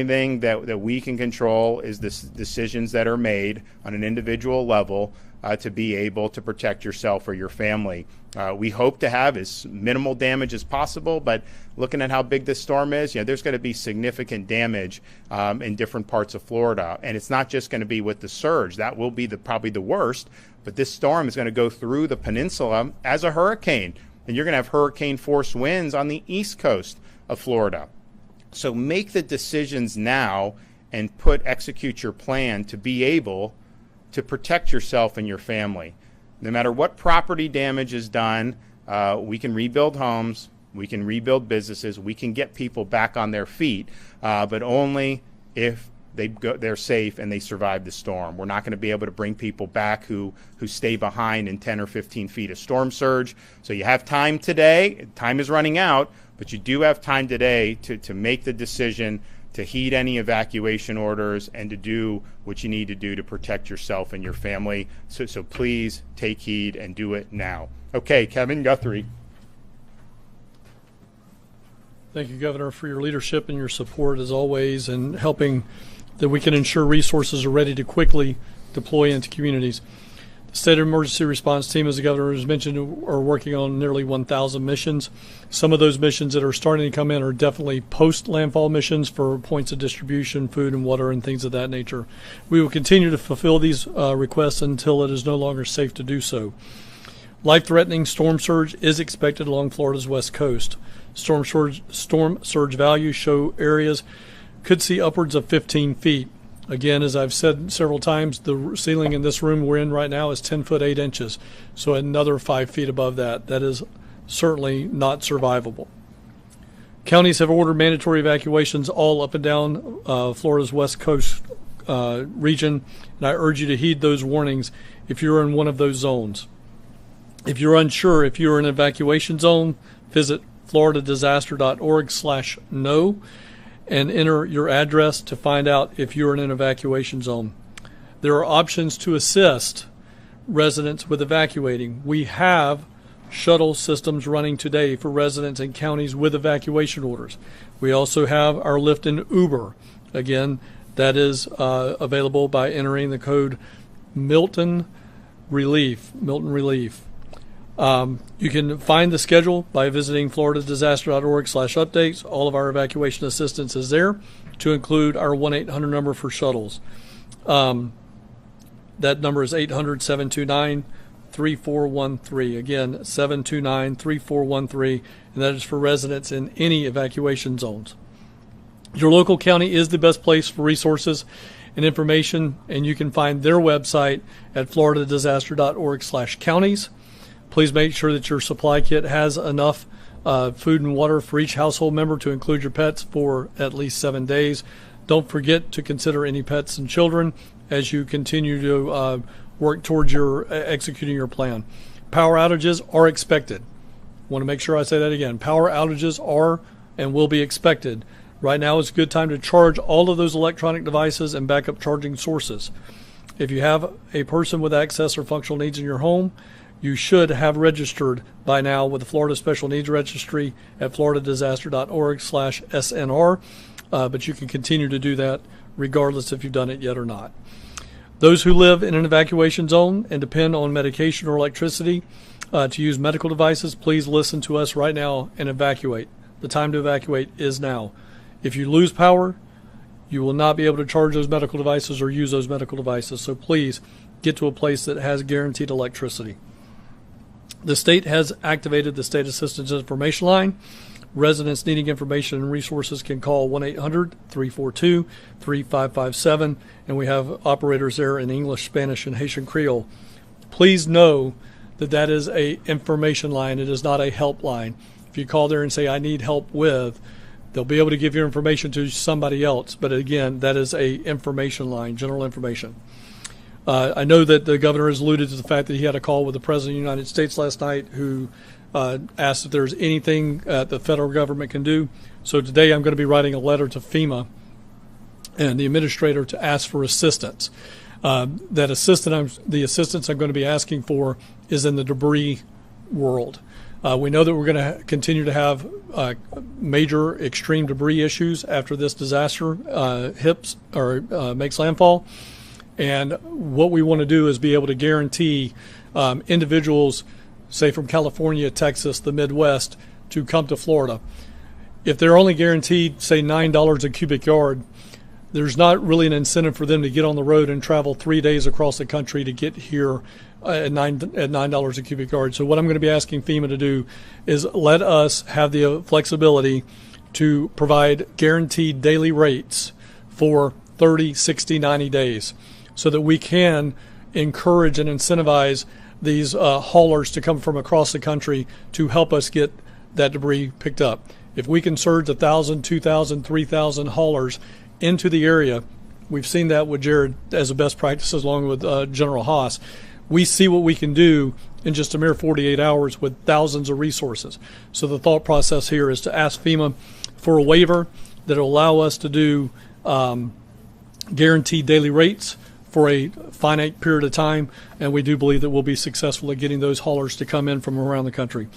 thing that we can control is the decisions that are made on an individual level to be able to protect yourself or your family. We hope to have as minimal damage as possible, but looking at how big this storm is, there's going to be significant damage in different parts of Florida. And it's not just going to be with the surge. That will be probably the worst, but this storm is going to go through the peninsula as a hurricane. And you're going to have hurricane force winds on the east coast of Florida. So make the decisions now and execute your plan to be able to protect yourself and your family. No matter what property damage is done, we can rebuild homes, we can rebuild businesses, we can get people back on their feet, but only if they're safe and they survive the storm. We're not going to be able to bring people back who stay behind in 10 or 15 feet of storm surge. So you have time today. Time is running out, but you do have time today to make the decision to heed any evacuation orders and to do what you need to do to protect yourself and your family. So please take heed and do it now. Okay, Kevin Guthrie. Thank you, Governor, for your leadership and your support as always, and helping that we can ensure resources are ready to quickly deploy into communities. The State Emergency Response Team, as the Governor has mentioned, are working on nearly 1,000 missions. Some of those missions that are starting to come in are definitely post-landfall missions for points of distribution, food and water, and things of that nature. We will continue to fulfill these requests until it is no longer safe to do so. Life-threatening storm surge is expected along Florida's west coast. Storm surge values show areas could see upwards of 15 feet. Again, as I've said several times, the ceiling in this room we're in right now is 10 foot 8 inches. So another 5 feet above that. That is certainly not survivable. Counties have ordered mandatory evacuations all up and down Florida's west coast region, and I urge you to heed those warnings if you're in one of those zones. If you're unsure if you're in an evacuation zone, visit floridadisaster.org/know and enter your address to find out if you're in an evacuation zone. There are options to assist residents with evacuating. We have shuttle systems running today for residents in counties with evacuation orders. We also have our Lyft and Uber. Again, that is available by entering the code Milton Relief. You can find the schedule by visiting floridadisaster.org/updates. All of our evacuation assistance is there, to include our 1-800 number for shuttles. That number is 800-729-3413. Again, 729-3413, and that is for residents in any evacuation zones. Your local county is the best place for resources and information, and you can find their website at floridadisaster.org/counties. Please make sure that your supply kit has enough food and water for each household member to include your pets for at least 7 days. Don't forget to consider any pets and children as you continue to work towards your executing your plan. Power outages are expected. Want to make sure I say that again. Power outages are and will be expected. Right now is a good time to charge all of those electronic devices and backup charging sources. If you have a person with access or functional needs in your home, you should have registered by now with the Florida Special Needs Registry at floridadisaster.org/SNR, but you can continue to do that regardless if you've done it yet or not. Those who live in an evacuation zone and depend on medication or electricity to use medical devices, please listen to us right now and evacuate. The time to evacuate is now. If you lose power, you will not be able to charge those medical devices or use those medical devices, so please get to a place that has guaranteed electricity. The state has activated the State Assistance Information Line. Residents needing information and resources can call 1-800-342-3557, and we have operators there in English, Spanish, and Haitian Creole. Please know that that is a information line. It is not a helpline. If you call there and say, I need help with, they'll be able to give your information to somebody else. But again, that is a information line, general information. I know that the governor has alluded to the fact that he had a call with the President of the United States last night who asked if there's anything the federal government can do. So today I'm going to be writing a letter to FEMA and the administrator to ask for assistance. The assistance I'm going to be asking for is in the debris world. We know that we're going to continue to have major extreme debris issues after this disaster makes landfall. And what we want to do is be able to guarantee individuals, say from California, Texas, the Midwest, to come to Florida. If they're only guaranteed, say, $9 a cubic yard, there's not really an incentive for them to get on the road and travel 3 days across the country to get here at $9 a cubic yard. So what I'm going to be asking FEMA to do is let us have the flexibility to provide guaranteed daily rates for 30, 60, 90 days so that we can encourage and incentivize these haulers to come from across the country to help us get that debris picked up. If we can surge 1,000, 2,000, 3,000 haulers into the area, we've seen that with Jared as a best practice along with General Haas. We see what we can do in just a mere 48 hours with thousands of resources. So the thought process here is to ask FEMA for a waiver that will allow us to do guaranteed daily rates for a finite period of time, and we do believe that we'll be successful at getting those haulers to come in from around the country.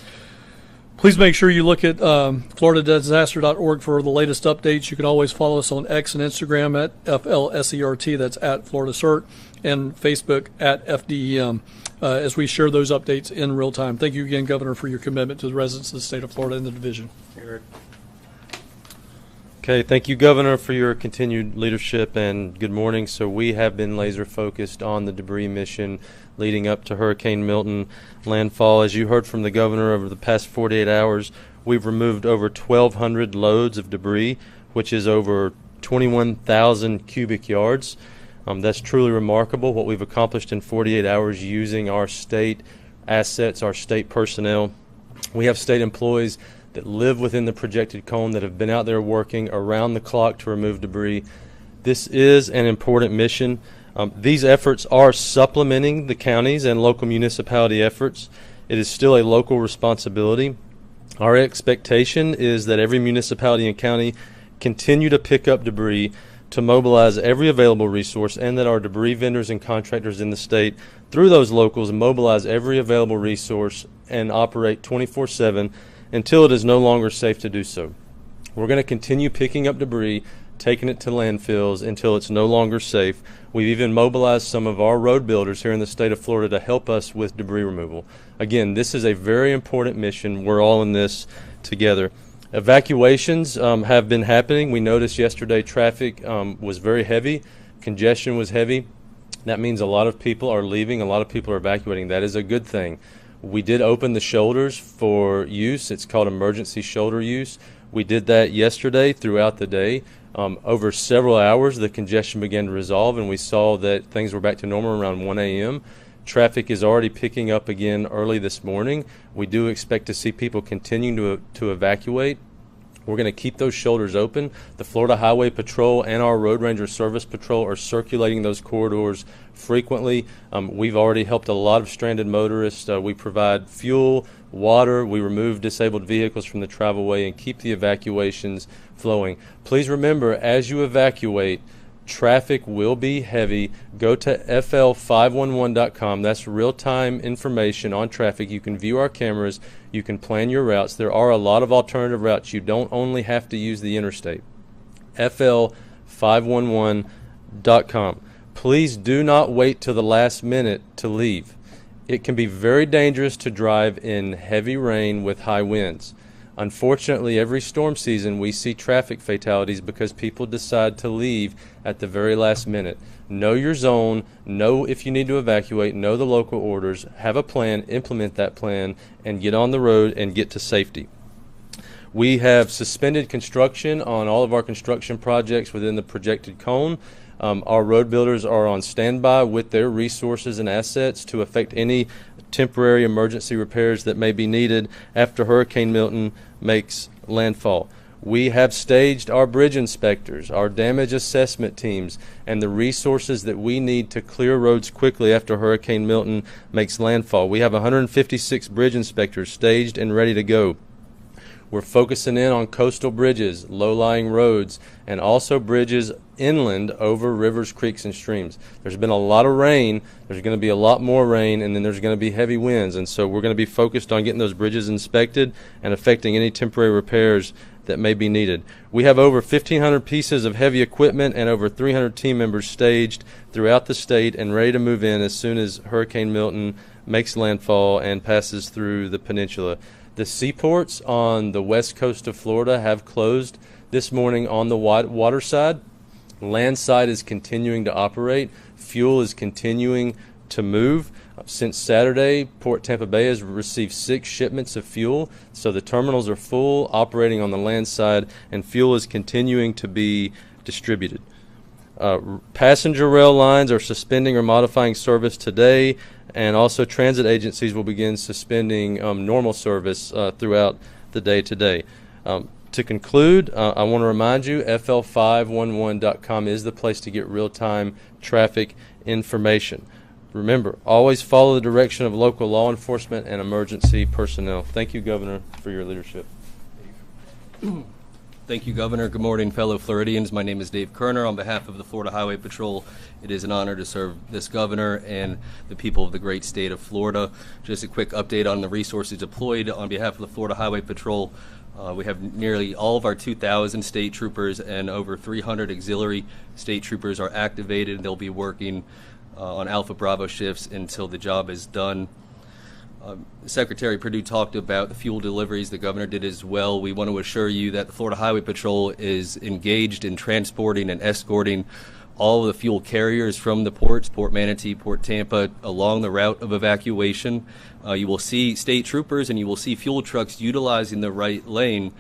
Please make sure you look at floridadisaster.org for the latest updates. You can always follow us on X and Instagram at FLSERT, that's at Florida CERT, and Facebook at FDEM as we share those updates in real time. Thank you again, Governor, for your commitment to the residents of the state of Florida and the division. Okay, thank you, Governor, for your continued leadership, and good morning. So we have been laser focused on the debris mission leading up to Hurricane Milton landfall. As you heard from the Governor, over the past 48 hours, we've removed over 1,200 loads of debris, which is over 21,000 cubic yards. That's truly remarkable what we've accomplished in 48 hours using our state assets, our state personnel. We have state employees that live within the projected cone that have been out there working around the clock to remove debris. This is an important mission. These efforts are supplementing the counties and local municipality efforts. It is still a local responsibility. Our expectation is that every municipality and county continue to pick up debris to mobilize every available resource, and that our debris vendors and contractors in the state, through those locals, mobilize every available resource and operate 24/7 until it is no longer safe to do so. We're going to continue picking up debris, taking it to landfills until it's no longer safe. We've even mobilized some of our road builders here in the state of Florida to help us with debris removal. Again, this is a very important mission. We're all in this together. Evacuations have been happening. We noticed yesterday traffic was very heavy. Congestion was heavy. That means a lot of people are leaving. A lot of people are evacuating. That is a good thing. We did open the shoulders for use. It's called emergency shoulder use. We did that yesterday throughout the day. Over several hours, the congestion began to resolve, and we saw that things were back to normal around 1 a.m. Traffic is already picking up again early this morning. We do expect to see people continuing to evacuate. We're going to keep those shoulders open. The Florida Highway Patrol and our Road Ranger Service Patrol are circulating those corridors frequently. We've already helped a lot of stranded motorists. We provide fuel, water. We remove disabled vehicles from the travelway and keep the evacuations flowing. Please remember, as you evacuate, traffic will be heavy. Go to fl511.com. That's real-time information on traffic. You can view our cameras. You can plan your routes. There are a lot of alternative routes. You don't only have to use the interstate. fl511.com. Please do not wait till the last minute to leave. It can be very dangerous to drive in heavy rain with high winds. Unfortunately, every storm season we see traffic fatalities because people decide to leave at the very last minute. Know your zone, know if you need to evacuate, know the local orders, have a plan, implement that plan, and get on the road and get to safety. We have suspended construction on all of our construction projects within the projected cone. Our road builders are on standby with their resources and assets to effect any temporary emergency repairs that may be needed after Hurricane Milton makes landfall. We have staged our bridge inspectors, our damage assessment teams, and the resources that we need to clear roads quickly after Hurricane Milton makes landfall. We have 156 bridge inspectors staged and ready to go. We're focusing in on coastal bridges, low-lying roads, and also bridges inland over rivers, creeks, and streams. There's been a lot of rain. There's going to be a lot more rain, and then there's going to be heavy winds. And so we're going to be focused on getting those bridges inspected and effecting any temporary repairs that may be needed. We have over 1,500 pieces of heavy equipment and over 300 team members staged throughout the state and ready to move in as soon as Hurricane Milton makes landfall and passes through the peninsula. The seaports on the west coast of Florida have closed this morning on the water side. Land side is continuing to operate. Fuel is continuing to move. Since Saturday, Port Tampa Bay has received 6 shipments of fuel, so the terminals are full, operating on the land side, and fuel is continuing to be distributed. Passenger rail lines are suspending or modifying service today, and also transit agencies will begin suspending normal service throughout the day today. To conclude, I want to remind you, fl511.com is the place to get real-time traffic information. Remember, always follow the direction of local law enforcement and emergency personnel. Thank you, Governor, for your leadership. Thank you, Governor. Good morning, fellow Floridians. My name is Dave Kerner. On behalf of the Florida Highway Patrol, it is an honor to serve this governor and the people of the great state of Florida. Just a quick update on the resources deployed on behalf of the Florida Highway Patrol. We have nearly all of our 2,000 state troopers and over 300 auxiliary state troopers are activated. They'll be working on Alpha Bravo shifts until the job is done. Secretary Perdue talked about the fuel deliveries. The governor did as well. We want to assure you that the Florida Highway Patrol is engaged in transporting and escorting all of the fuel carriers from the ports, Port Manatee, Port Tampa, along the route of evacuation. You will see state troopers and you will see fuel trucks utilizing the right lane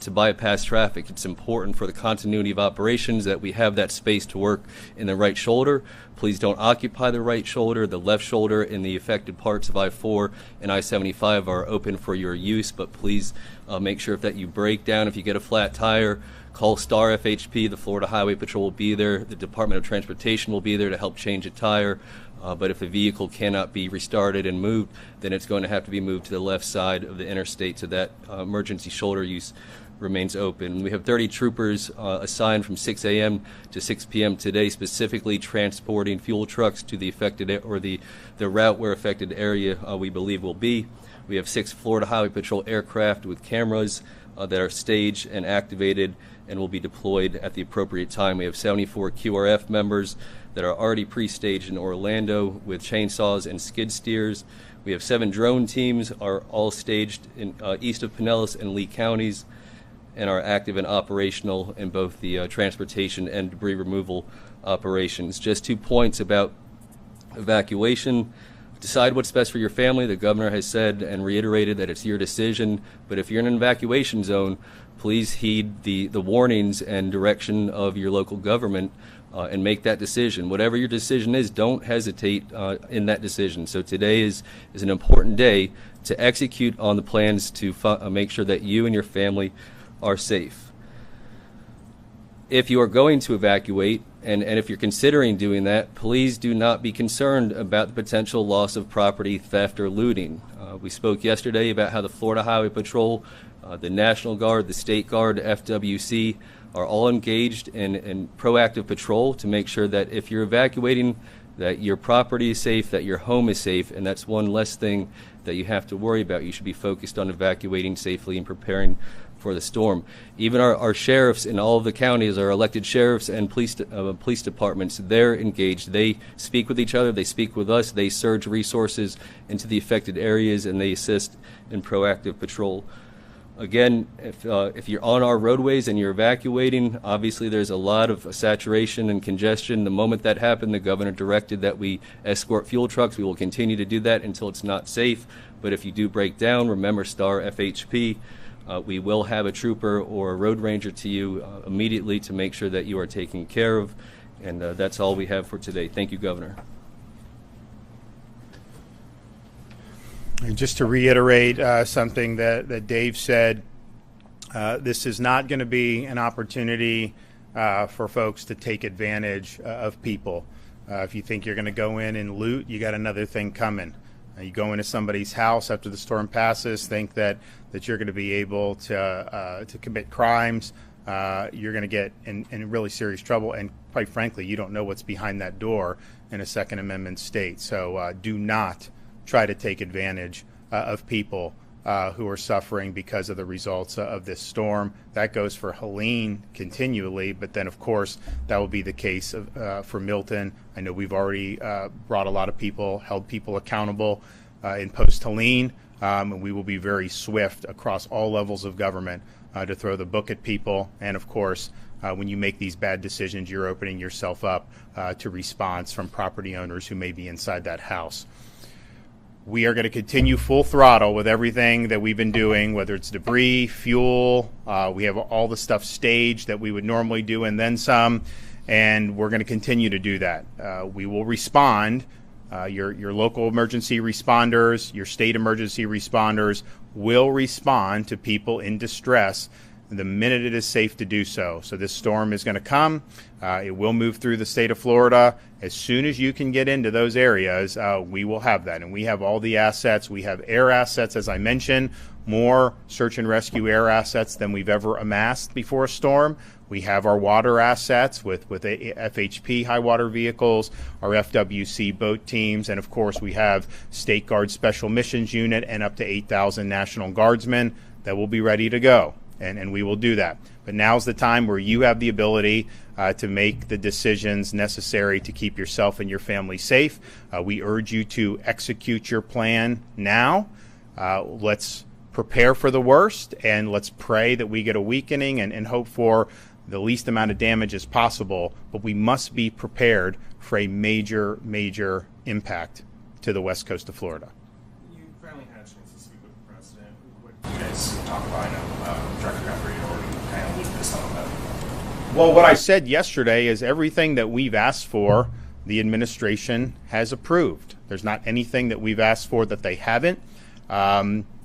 to bypass traffic. It's important for the continuity of operations that we have that space to work in the right shoulder. Please don't occupy the right shoulder. The left shoulder in the affected parts of I-4 and I-75 are open for your use, but please make sure that you break down. If you get a flat tire, call STAR FHP. The Florida Highway Patrol will be there. The Department of Transportation will be there to help change a tire. But if the vehicle cannot be restarted and moved, then it's going to have to be moved to the left side of the interstate so that emergency shoulder use remains open. We have 30 troopers assigned from 6 a.m. to 6 p.m. today, specifically transporting fuel trucks to the affected or the route where affected area we believe will be. We have 6 Florida Highway Patrol aircraft with cameras that are staged and activated and will be deployed at the appropriate time. We have 74 QRF members that are already pre-staged in Orlando with chainsaws and skid steers. We have 7 drone teams are all staged in east of Pinellas and Lee counties and are active and operational in both the transportation and debris removal operations. Just 2 points about evacuation. Decide what's best for your family. The governor has said and reiterated that it's your decision, but if you're in an evacuation zone, please heed the warnings and direction of your local government and make that decision. Whatever your decision is, don't hesitate in that decision. So today is an important day to execute on the plans to make sure that you and your family are safe. If you are going to evacuate, and if you're considering doing that, please do not be concerned about the potential loss of property, theft, or looting. We spoke yesterday about how the Florida Highway Patrol, the National Guard, the State Guard, FWC, are all engaged in proactive patrol to make sure that if you're evacuating, that your property is safe, that your home is safe, and that's one less thing that you have to worry about. You should be focused on evacuating safely and preparing for the storm. Even our sheriffs in all of the counties, our elected sheriffs and police departments, they're engaged. They speak with each other, they speak with us, they surge resources into the affected areas, and they assist in proactive patrol. Again, if you're on our roadways and you're evacuating, obviously there's a lot of saturation and congestion. The moment that happened, the governor directed that we escort fuel trucks. We will continue to do that until it's not safe. But if you do break down, remember STAR FHP. We will have a trooper or a road ranger to you immediately to make sure that you are taken care of. And that's all we have for today. Thank you, Governor. And just to reiterate something that Dave said, this is not going to be an opportunity for folks to take advantage of people. If you think you're going to go in and loot, you got another thing coming. You go into somebody's house after the storm passes, think that you're going to be able to commit crimes. You're going to get in really serious trouble, and quite frankly, you don't know what's behind that door in a Second Amendment state. So do not try to take advantage of people who are suffering because of the results of this storm. That goes for Helene continually, but then, of course, that will be the case for Milton. I know we've already brought a lot of people, held people accountable in post-Helene, and we will be very swift across all levels of government to throw the book at people. And, of course, when you make these bad decisions, you're opening yourself up to response from property owners who may be inside that house. We are going to continue full throttle with everything that we've been doing, whether it's debris, fuel. We have all the stuff staged that we would normally do and then some, and we're going to continue to do that. We will respond. Your local emergency responders, your state emergency responders will respond to people in distress the minute it is safe to do so. So this storm is going to come. It will move through the state of Florida. As soon as you can get into those areas, we will have that. And we have all the assets. We have air assets, as I mentioned, more search and rescue air assets than we've ever amassed before a storm. We have our water assets with FHP high water vehicles, our FWC boat teams, and of course we have State Guard Special Missions Unit and up to 8,000 National Guardsmen that will be ready to go. And we will do that. But now's the time where you have the ability to make the decisions necessary to keep yourself and your family safe. We urge you to execute your plan now. Let's prepare for the worst, and let's pray that we get a weakening and hope for the least amount of damage as possible. But we must be prepared for a major, major impact to the west coast of Florida. You finally had a chance to speak with the president. What did you guys talk about? I know Director Guthrie already kind of alluded to some of that. Well, what I said yesterday is everything that we've asked for, the administration has approved. There's not anything that we've asked for that they haven't.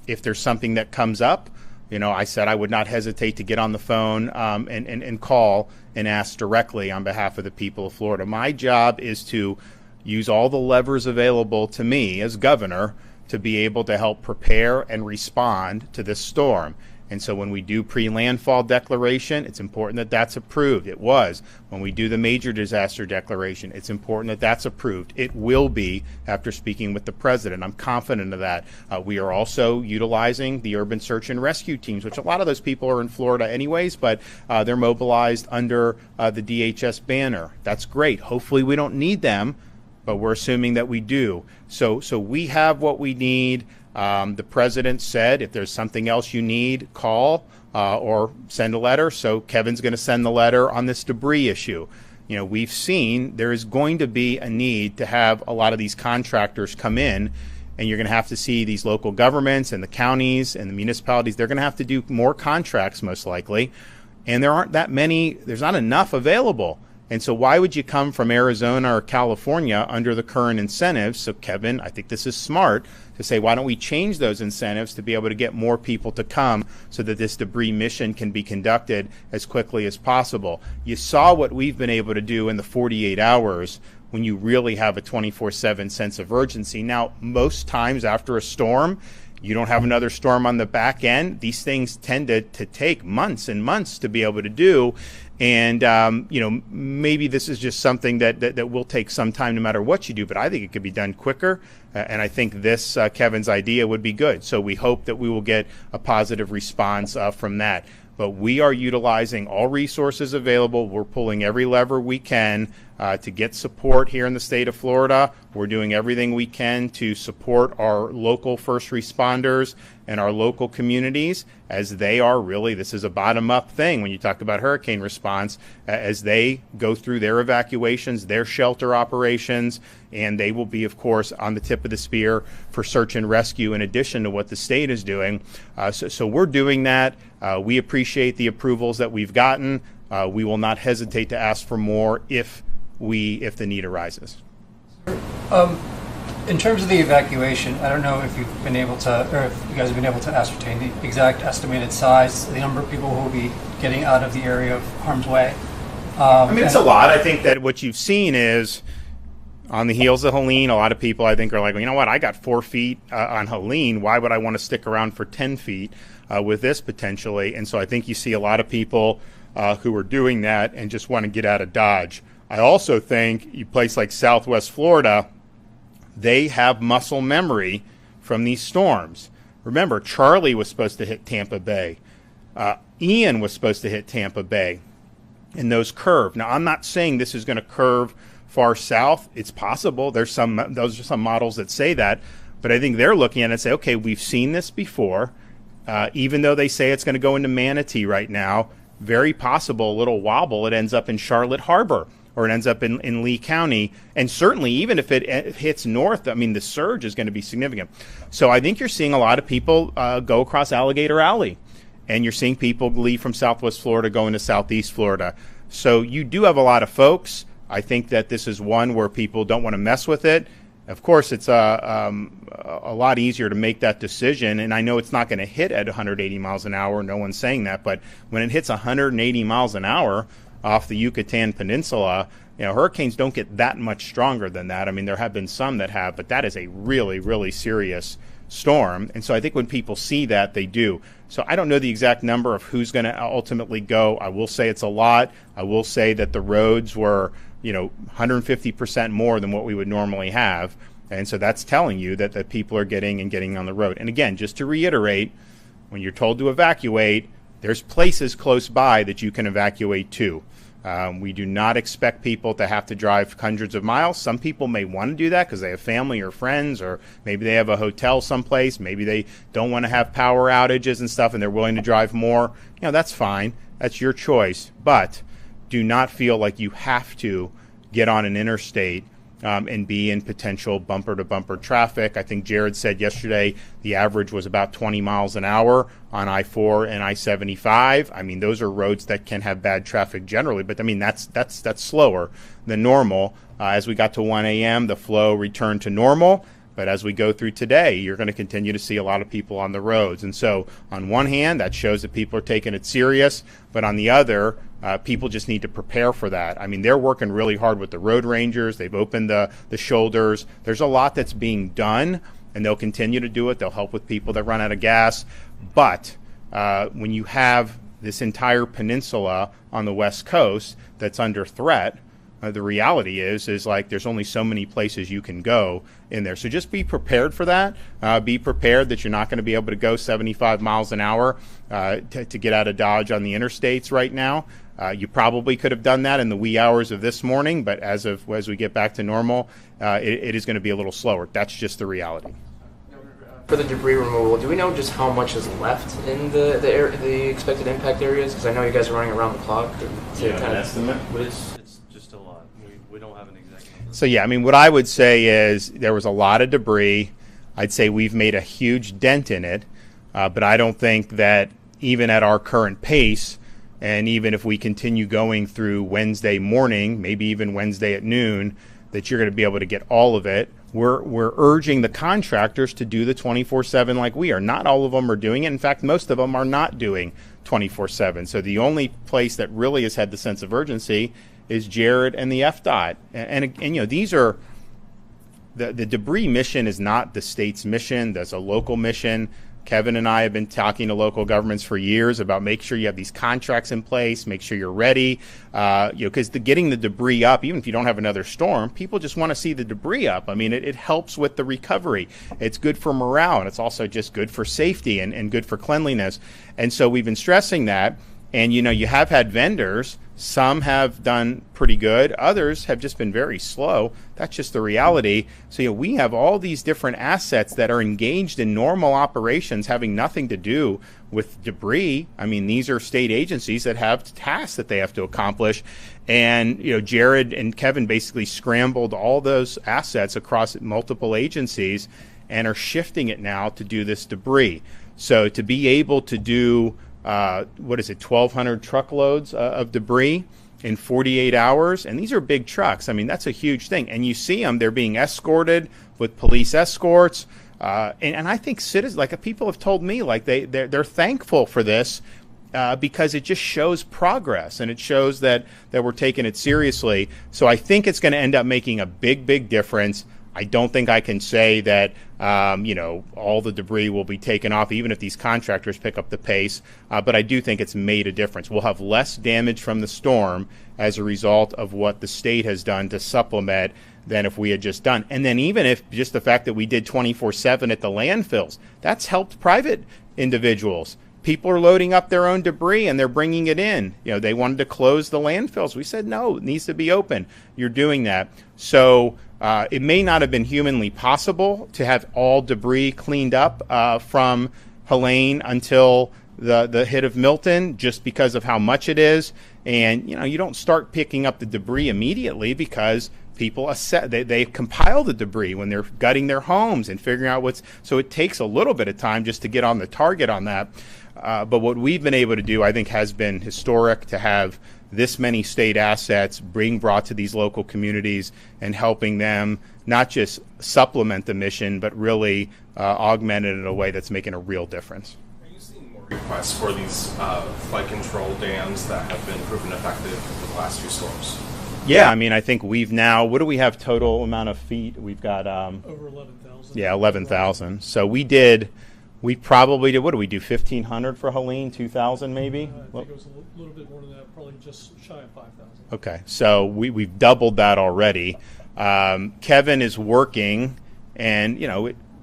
If there's something that comes up, I said I would not hesitate to get on the phone and call and ask directly on behalf of the people of Florida. My job is to use all the levers available to me as governor to be able to help prepare and respond to this storm. And so when we do pre-landfall declaration, it's important that that's approved. It was. When we do the major disaster declaration, it's important that that's approved. It will be after speaking with the president. I'm confident of that. We are also utilizing the urban search and rescue teams, which a lot of those people are in Florida anyways, but they're mobilized under the DHS banner. That's great. Hopefully we don't need them, but we're assuming that we do. So we have what we need. The president said if there's something else you need, call or send a letter. So Kevin's going to send the letter on this debris issue. We've seen there is going to be a need to have a lot of these contractors come in, and you're going to have to see these local governments and the counties and the municipalities. They're going to have to do more contracts most likely, and there aren't that many. There's not enough available. And so why would you come from Arizona or California under the current incentives? So Kevin, I think this is smart to say, why don't we change those incentives to be able to get more people to come so that this debris mission can be conducted as quickly as possible. You saw what we've been able to do in the 48 hours when you really have a 24/7 sense of urgency. Now, most times after a storm, you don't have another storm on the back end. These things tend to take months and months to be able to do. And, maybe this is just something that will take some time no matter what you do, but I think it could be done quicker. And I think this, Kevin's idea would be good. So we hope that we will get a positive response from that. But we are utilizing all resources available. We're pulling every lever we can to get support here in the state of Florida. We're doing everything we can to support our local first responders and our local communities as they are really, this is a bottom-up thing when you talk about hurricane response, as they go through their evacuations, their shelter operations, and they will be, of course, on the tip of the spear for search and rescue in addition to what the state is doing. So we're doing that. We appreciate the approvals that we've gotten. We will not hesitate to ask for more if the need arises. In terms of the evacuation, I don't know if you've been able to, or if you guys have been able to ascertain the exact estimated size, the number of people who will be getting out of the area of harm's way. It's a lot. I think that what you've seen is On the heels of Helene, a lot of people, I think, are like, well, you know what, I got 4 feet on Helene. Why would I want to stick around for 10 feet with this potentially? And so I think you see a lot of people who are doing that and just want to get out of Dodge. I also think a place like Southwest Florida, they have muscle memory from these storms. Remember, Charlie was supposed to hit Tampa Bay. Ian was supposed to hit Tampa Bay. And those curve. Now, I'm not saying this is going to curve far south. It's possible. Those are some models that say that. But I think they're looking at it and say, okay, we've seen this before. Even though they say it's going to go into Manatee right now, very possible a little wobble, it ends up in Charlotte Harbor or it ends up in Lee County. And certainly, even if it hits north, I mean, the surge is going to be significant. So I think you're seeing a lot of people go across Alligator Alley. And you're seeing people leave from Southwest Florida going to Southeast Florida. So you do have a lot of folks. I think that this is one where people don't want to mess with it. Of course, it's a lot easier to make that decision. And I know it's not going to hit at 180 miles an hour. No one's saying that. But when it hits 180 miles an hour off the Yucatan Peninsula, hurricanes don't get that much stronger than that. I mean, there have been some that have, but that is a really, really serious storm. And so I think when people see that, they do. So I don't know the exact number of who's going to ultimately go. I will say it's a lot. I will say that the roads were, 150% more than what we would normally have. And so that's telling you that the people are getting on the road. And again, just to reiterate, when you're told to evacuate, there's places close by that you can evacuate to. We do not expect people to have to drive hundreds of miles. Some people may want to do that because they have family or friends, or maybe they have a hotel someplace. Maybe they don't want to have power outages and stuff and they're willing to drive more. That's fine. That's your choice. But do not feel like you have to get on an interstate and be in potential bumper-to-bumper traffic. I think Jared said yesterday the average was about 20 miles an hour on I-4 and I-75. I mean, those are roads that can have bad traffic generally, but I mean, that's slower than normal. As we got to 1 a.m., the flow returned to normal. But as we go through today, you're going to continue to see a lot of people on the roads. And so on one hand, that shows that people are taking it serious. But on the other, people just need to prepare for that. I mean, they're working really hard with the road rangers. They've opened the shoulders. There's a lot that's being done, and they'll continue to do it. They'll help with people that run out of gas. But when you have this entire peninsula on the West Coast that's under threat, the reality is like there's only so many places you can go in there. So just be prepared for that. Be prepared that you're not going to be able to go 75 miles an hour to get out of Dodge on the interstates right now. You probably could have done that in the wee hours of this morning, but as we get back to normal, it is going to be a little slower. That's just the reality. For the debris removal, do we know just how much is left in the expected impact areas? Because I know you guys are running around the clock. Estimate? But it's just a lot. We don't have an exact number. So yeah, I mean, what I would say is there was a lot of debris. I'd say we've made a huge dent in it, but I don't think that even at our current pace, and even if we continue going through Wednesday morning, maybe even Wednesday at noon, that you're going to be able to get all of it. We're urging the contractors to do the 24/7 like we are. Not all of them are doing it. In fact, most of them are not doing 24/7. So the only place that really has had the sense of urgency is Jared and the FDOT. And these are the debris mission is not the state's mission. That's a local mission. Kevin and I have been talking to local governments for years about make sure you have these contracts in place, make sure you're ready, because getting the debris up, even if you don't have another storm, people just want to see the debris up. I mean, it helps with the recovery. It's good for morale, and it's also just good for safety and good for cleanliness. And so we've been stressing that. And, you have had vendors. Some have done pretty good. Others have just been very slow. That's just the reality. So, we have all these different assets that are engaged in normal operations having nothing to do with debris. I mean, these are state agencies that have tasks that they have to accomplish. And, Jared and Kevin basically scrambled all those assets across multiple agencies and are shifting it now to do this debris. So to be able to do 1,200 truckloads of debris in 48 hours. And these are big trucks. I mean, that's a huge thing. And you see them, they're being escorted with police escorts. And I think citizens, like people have told me, like they're thankful for this. because it just shows progress and it shows that we're taking it seriously. So I think it's going to end up making a big difference. I don't think I can say that, all the debris will be taken off, even if these contractors pick up the pace. But I do think it's made a difference. We'll have less damage from the storm as a result of what the state has done to supplement than if we had just done. And then even if just the fact that we did 24/7 at the landfills, that's helped private individuals. People are loading up their own debris and they're bringing it in. They wanted to close the landfills. We said, no, it needs to be open. You're doing that. So it may not have been humanly possible to have all debris cleaned up from Helene until the hit of Milton, just because of how much it is. And, you don't start picking up the debris immediately because people they compile the debris when they're gutting their homes and figuring out so it takes a little bit of time just to get on the target on that. But what we've been able to do, I think, has been historic, to have this many state assets being brought to these local communities and helping them not just supplement the mission, but really augment it in a way that's making a real difference. Are you seeing more requests for these flood control dams that have been proven effective in the last few storms? Yeah, I think we've now, what do we have total amount of feet? We've got Over 11,000. Yeah, 11,000. So we probably did, what do we do, 1,500 for Helene, 2,000 maybe? I think it was a little bit more than that, probably just shy of 5,000. Okay, so we've doubled that already. Kevin is working, and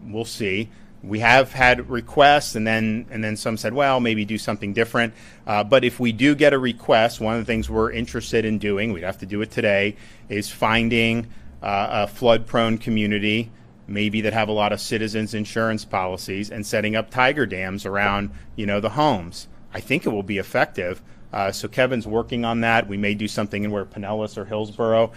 we'll see. We have had requests, and then some said, well, maybe do something different. But if we do get a request, one of the things we're interested in doing, we'd have to do it today, is finding a flood-prone community, maybe that have a lot of citizens insurance policies, and setting up tiger dams around, the homes. I think it will be effective. So Kevin's working on that. We may do something in where Pinellas or Hillsborough.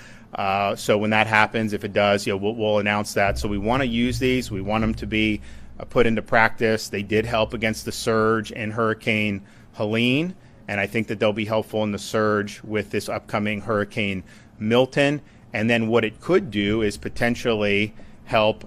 So when that happens, if it does, we'll announce that. So we want to use these. We want them to be put into practice. They did help against the surge in Hurricane Helene, and I think that they'll be helpful in the surge with this upcoming Hurricane Milton. And then what it could do is potentially help.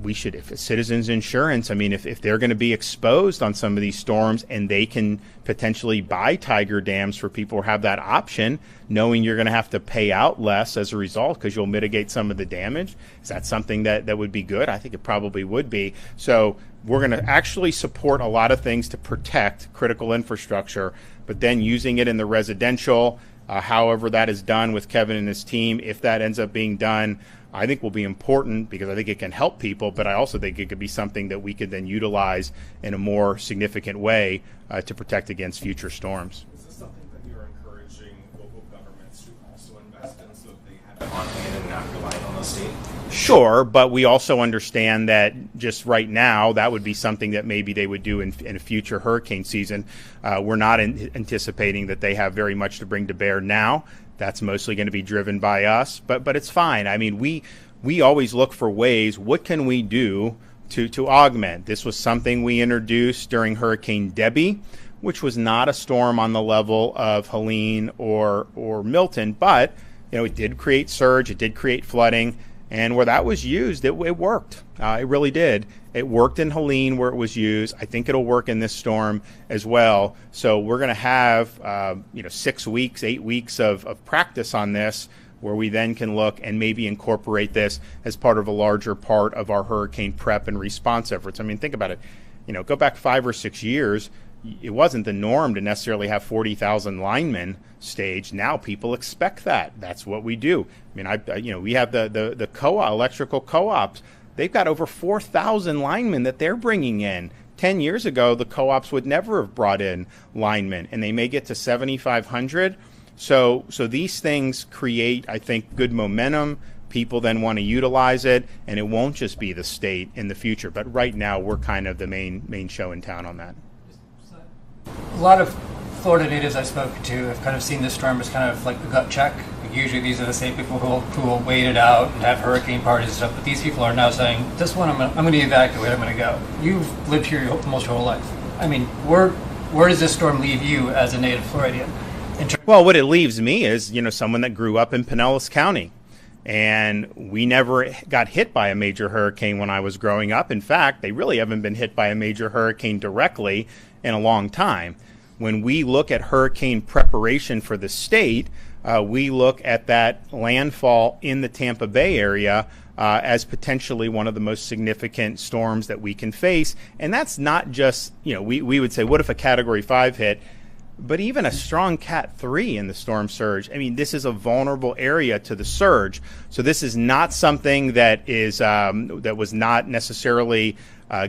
We should, if citizens insurance, if they're going to be exposed on some of these storms, and they can potentially buy tiger dams for people who have that option, knowing you're going to have to pay out less as a result because you'll mitigate some of the damage. Is that something that would be good? I think it probably would be. So we're going to actually support a lot of things to protect critical infrastructure, but then using it in the residential, however that is done with Kevin and his team, if that ends up being done, I think will be important, because I think it can help people, but I also think it could be something that we could then utilize in a more significant way to protect against future storms. Is this something that you're encouraging local governments to also invest in, so that they have it on hand and not rely on the state? Sure, but we also understand that just right now, that would be something that maybe they would do in a future hurricane season. We're not anticipating that they have very much to bring to bear now. That's mostly going to be driven by us, but it's fine. We always look for ways, what can we do to augment? This was something we introduced during Hurricane Debbie, which was not a storm on the level of Helene or Milton, but it did create surge, it did create flooding, and where that was used, it worked. It really did. It worked in Helene where it was used. I think it'll work in this storm as well. So we're going to have 6 weeks, 8 weeks of practice on this, where we then can look and maybe incorporate this as part of a larger part of our hurricane prep and response efforts. Think about it. Go back 5 or 6 years, it wasn't the norm to necessarily have 40,000 linemen staged. Now people expect that. That's what we do. We have the electrical co-ops. They've got over 4,000 linemen that they're bringing in. 10 years ago, the co-ops would never have brought in linemen, and they may get to 7,500. So these things create, I think, good momentum. People then want to utilize it, and it won't just be the state in the future. But right now, we're kind of the main show in town on that. A lot of Florida natives I've spoken to have kind of seen this storm as kind of like a gut check. Usually these are the same people who will wait it out and have hurricane parties and stuff, but these people are now saying, this one I'm going to evacuate, I'm going to go. You've lived here almost your whole life. Where does this storm leave you as a native Floridian? Well, what it leaves me is, someone that grew up in Pinellas County. And we never got hit by a major hurricane when I was growing up. In fact, they really haven't been hit by a major hurricane directly in a long time. when we look at hurricane preparation for the state, we look at that landfall in the Tampa Bay area as potentially one of the most significant storms that we can face. And that's not just, we would say, what if a Category 5 hit? But even a strong Cat 3 in the storm surge, I mean, this is a vulnerable area to the surge. So this is not something that is that was not necessarily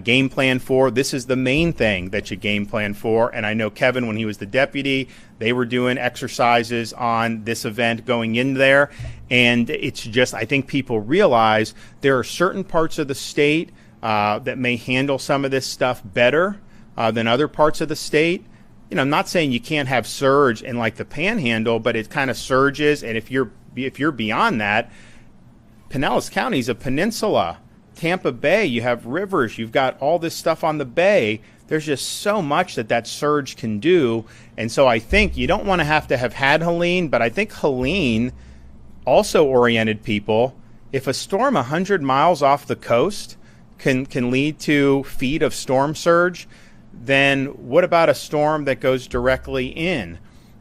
game plan for. This is the main thing that you game plan for. And I know Kevin, when he was the deputy, they were doing exercises on this event going in there. And it's just, I think people realize there are certain parts of the state that may handle some of this stuff better than other parts of the state. I'm not saying you can't have surge in like the Panhandle, but it kind of surges. And if you're beyond that, Pinellas County is a peninsula. Tampa Bay, you have rivers, you've got all this stuff on the bay. There's just so much that surge can do. And so I think you don't want to have had Helene, but I think Helene also oriented people. If a storm 100 miles off the coast can lead to feet of storm surge, then what about a storm that goes directly in?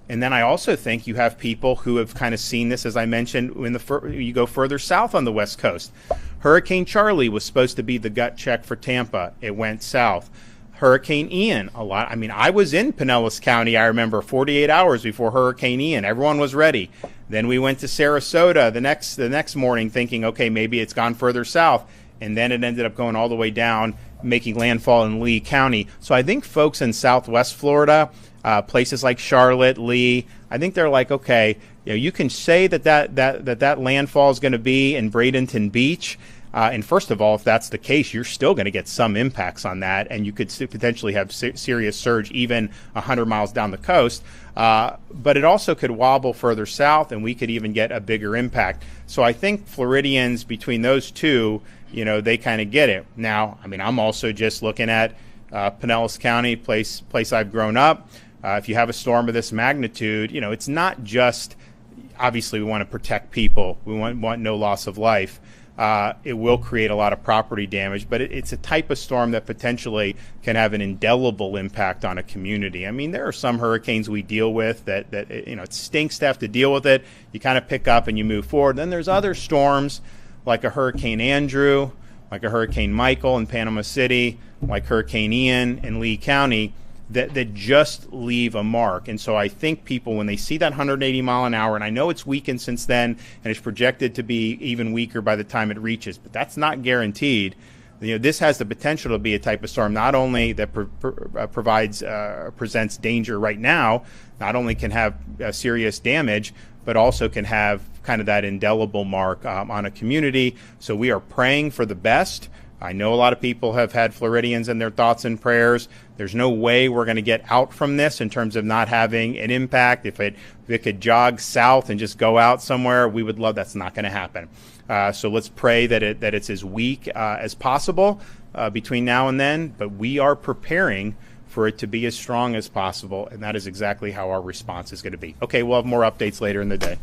And then I also think you have people who have kind of seen this, as I mentioned, when you go further south on the West Coast. Hurricane Charlie was supposed to be the gut check for Tampa. It went south. Hurricane Ian, I was in Pinellas County, I remember, 48 hours before Hurricane Ian. Everyone was ready. Then we went to Sarasota the next morning thinking, okay, maybe it's gone further south. And then it ended up going all the way down, making landfall in Lee County. So I think folks in Southwest Florida, places like Charlotte, Lee, I think they're like, okay, you can say that landfall is going to be in Bradenton Beach. And first of all, if that's the case, you're still going to get some impacts on that, and you could potentially have serious surge even 100 miles down the coast. But it also could wobble further south, and we could even get a bigger impact. So I think Floridians, between those two, they kind of get it. Now, I'm also just looking at Pinellas County, place I've grown up. If you have a storm of this magnitude, it's not just, obviously we want to protect people. We want no loss of life. It will create a lot of property damage, but it's a type of storm that potentially can have an indelible impact on a community. There are some hurricanes we deal with that it stinks to have to deal with it. You kind of pick up and you move forward. Then there's other storms like a Hurricane Andrew, like a Hurricane Michael in Panama City, like Hurricane Ian in Lee County, that just leave a mark. And so I think people, when they see that 180 mile an hour, and I know it's weakened since then, and it's projected to be even weaker by the time it reaches, but that's not guaranteed. This has the potential to be a type of storm not only that presents danger right now, not only can have serious damage, but also can have kind of that indelible mark on a community. So we are praying for the best. I know a lot of people have had Floridians in their thoughts and prayers. There's no way we're going to get out from this in terms of not having an impact. If it could jog south and just go out somewhere, we would love. That's not going to happen. So let's pray that it's as weak as possible between now and then. But we are preparing for it to be as strong as possible, and that is exactly how our response is going to be. Okay, we'll have more updates later in the day.